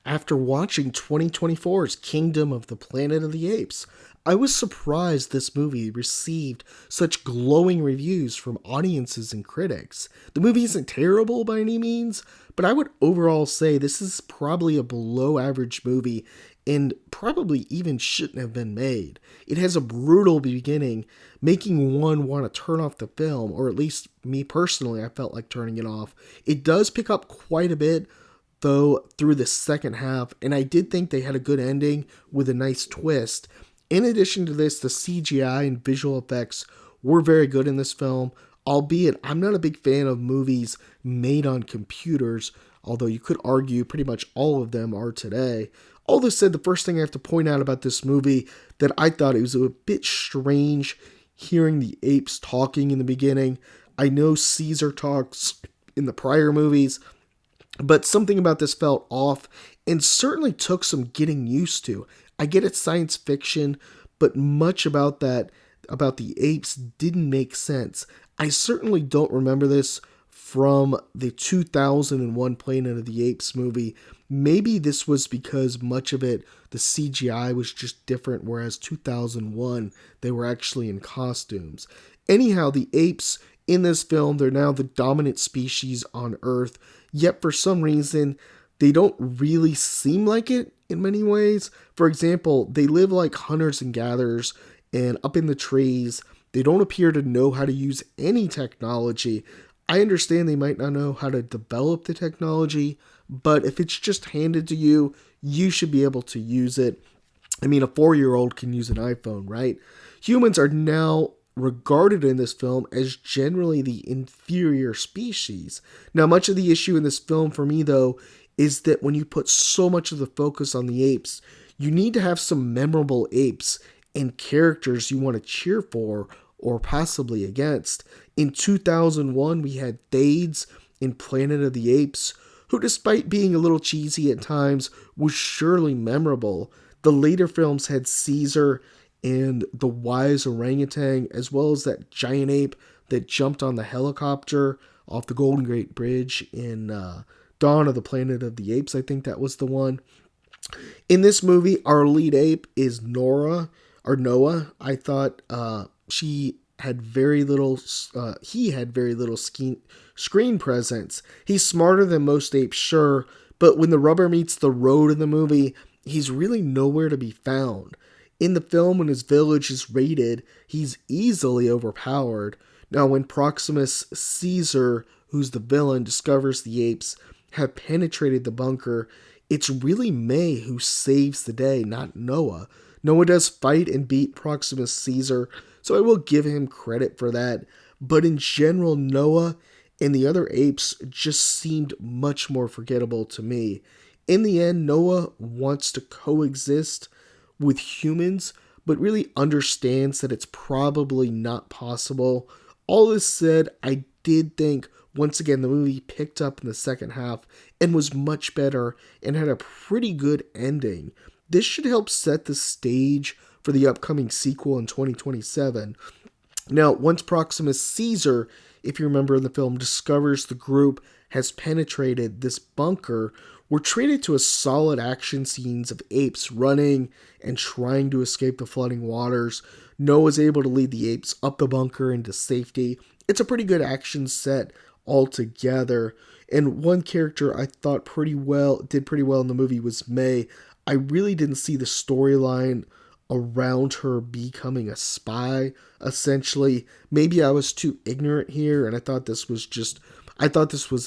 after watching 2024's Kingdom of the Planet of the Apes. I was surprised this movie received such glowing reviews from audiences and critics. The movie isn't terrible by any means, but I would overall say this is probably a below average movie and probably even shouldn't have been made. It has a brutal beginning, making one want to turn off the film, or at least me personally, I felt like turning it off. It does pick up quite a bit, though, through the second half, and I did think they had a good ending with a nice twist. In addition to this, the CGI and visual effects were very good in this film, albeit I'm not a big fan of movies made on computers, although you could argue pretty much all of them are today. All this said, the first thing I have to point out about this movie that I thought it was a bit strange hearing the apes talking in the beginning. I know Caesar talks in the prior movies, but something about this felt off and certainly took some getting used to. I get it's science fiction, but much about the apes didn't make sense. I certainly don't remember this from the 2001 Planet of the Apes movie. Maybe this was because much of it, the CGI was just different, whereas 2001, they were actually in costumes. Anyhow, the apes in this film, they're now the dominant species on Earth, yet for some reason, they don't really seem like it in many ways. For example, they live like hunters and gatherers and up in the trees. They don't appear to know how to use any technology. I understand they might not know how to develop the technology, but if it's just handed to you, you should be able to use it. I mean, a 4-year-old can use an iPhone, right? Humans are now regarded in this film as generally the inferior species. Now, much of the issue in this film for me, though, is that when you put so much of the focus on the apes, you need to have some memorable apes and characters you want to cheer for or possibly against. In 2001, we had Thades in Planet of the Apes, who, despite being a little cheesy at times, was surely memorable. The later films had Caesar and the wise orangutan, as well as that giant ape that jumped on the helicopter off the Golden Gate Bridge in Dawn of the Planet of the Apes. I think that was the one. In this movie, our lead ape is Noah. I thought he had very little screen presence. He's smarter than most apes, sure, but when the rubber meets the road in the movie, he's really nowhere to be found. In the film, when his village is raided, he's easily overpowered. Now, when Proximus Caesar, who's the villain, discovers the apes have penetrated the bunker, it's really May who saves the day, not Noah. Noah does fight and beat Proximus Caesar, so I will give him credit for that. But in general, Noah and the other apes just seemed much more forgettable to me. In the end, Noah wants to coexist with humans, but really understands that it's probably not possible. All this said, I did think, once again, the movie picked up in the second half and was much better and had a pretty good ending. This should help set the stage for the upcoming sequel in 2027. Now, once Proximus Caesar, if you remember in the film, discovers the group has penetrated this bunker, we're treated to a solid action scenes of apes running and trying to escape the flooding waters. Noah's able to lead the apes up the bunker into safety. It's a pretty good action set altogether. And one character I thought did pretty well in the movie was May. I really didn't see the storyline around her becoming a spy, essentially. Maybe I was too ignorant here, and I thought this was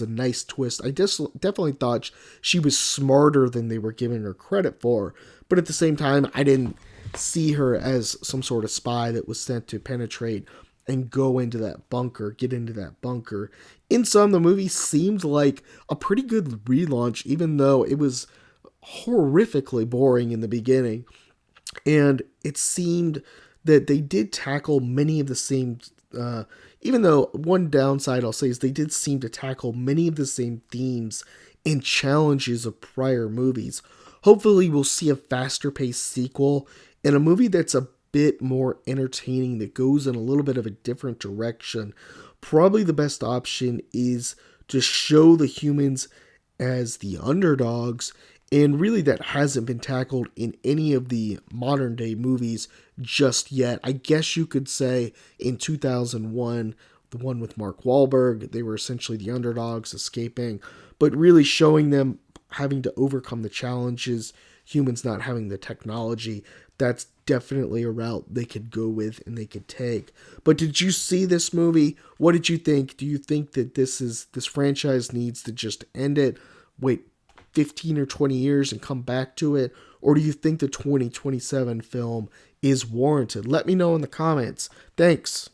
a nice twist. I definitely thought she was smarter than they were giving her credit for, but at the same time, I didn't see her as some sort of spy that was sent to penetrate and get into that bunker. In sum, the movie seemed like a pretty good relaunch, even though it was horrifically boring in the beginning. And it seemed that they did tackle many of the same, even though one downside I'll say is they did seem to tackle many of the same themes and challenges of prior movies. Hopefully we'll see a faster paced sequel and a movie that's a bit more entertaining, that goes in a little bit of a different direction. Probably the best option is to show the humans as the underdogs And really, that hasn't been tackled in any of the modern day movies just yet. I guess you could say in 2001, the one with Mark Wahlberg, they were essentially the underdogs escaping, but really showing them having to overcome the challenges, humans not having the technology. That's definitely a route they could go with and they could take. But did you see this movie? What did you think? Do you think that this franchise needs to just end it? Wait 15 or 20 years and come back to it? Or do you think the 2027 film is warranted? Let me know in the comments. Thanks.